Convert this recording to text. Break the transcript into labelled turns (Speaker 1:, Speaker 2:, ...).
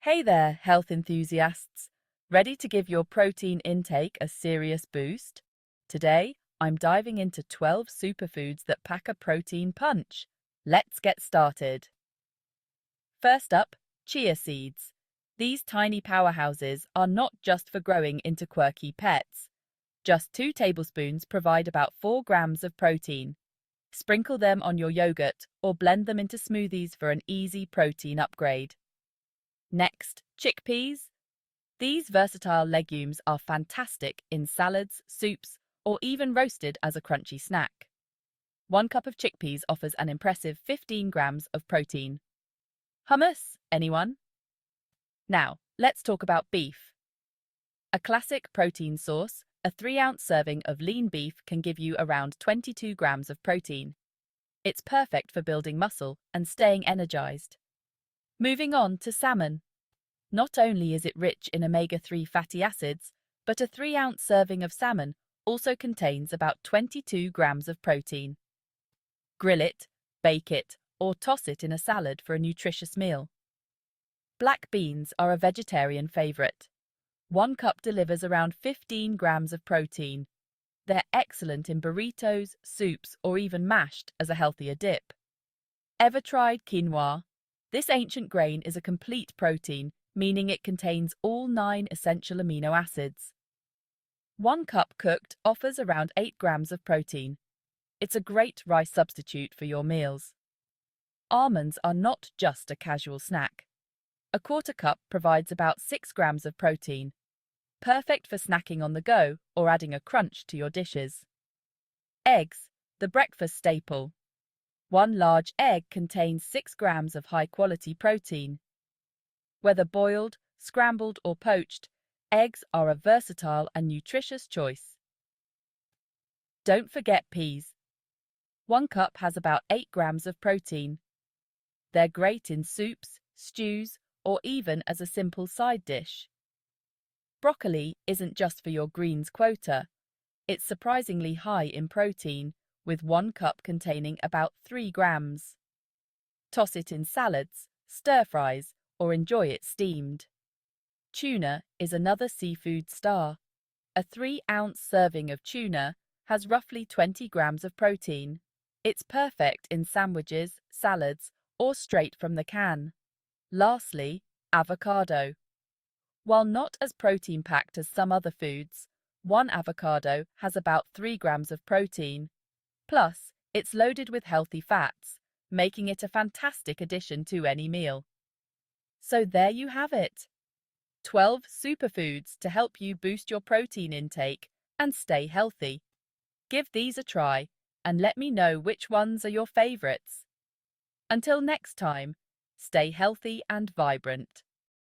Speaker 1: Hey there, health enthusiasts! Ready to give your protein intake a serious boost? Today, I'm diving into 12 superfoods that pack a protein punch. Let's get started. First up, chia seeds. These tiny powerhouses are not just for growing into quirky pets. Just 2 tablespoons provide about 4 grams of protein. Sprinkle them on your yogurt or blend them into smoothies for an easy protein upgrade. Next, chickpeas. These versatile legumes are fantastic in salads, soups, or even roasted as a crunchy snack. 1 cup of chickpeas offers an impressive 15 grams of protein. Hummus, anyone? Now, let's talk about beef. A classic protein source, a 3-ounce serving of lean beef can give you around 22 grams of protein. It's perfect for building muscle and staying energized. Moving on to salmon. Not only is it rich in omega-3 fatty acids, but a 3-ounce serving of salmon also contains about 22 grams of protein. Grill it, bake it, or toss it in a salad for a nutritious meal. Black beans are a vegetarian favorite. 1 cup delivers around 15 grams of protein. They're excellent in burritos, soups, or even mashed as a healthier dip. Ever tried quinoa? This ancient grain is a complete protein, meaning it contains all 9 essential amino acids. 1 cup cooked offers around 8 grams of protein. It's a great rice substitute for your meals. Almonds are not just a casual snack. A 1/4 cup provides about 6 grams of protein. Perfect for snacking on the go or adding a crunch to your dishes. Eggs, the breakfast staple. 1 large egg contains 6 grams of high-quality protein. Whether boiled, scrambled, or poached, eggs are a versatile and nutritious choice. Don't forget peas. 1 cup has about 8 grams of protein. They're great in soups, stews, or even as a simple side dish. Broccoli isn't just for your greens quota. It's surprisingly high in protein, with 1 cup containing about 3 grams. Toss it in salads, stir-fries, or enjoy it steamed. Tuna is another seafood star. A 3-ounce serving of tuna has roughly 20 grams of protein. It's perfect in sandwiches, salads, or straight from the can. Lastly, avocado. While not as protein-packed as some other foods, 1 avocado has about 3 grams of protein. Plus, it's loaded with healthy fats, making it a fantastic addition to any meal. So there you have it. 12 superfoods to help you boost your protein intake and stay healthy. Give these a try and let me know which ones are your favorites. Until next time, stay healthy and vibrant.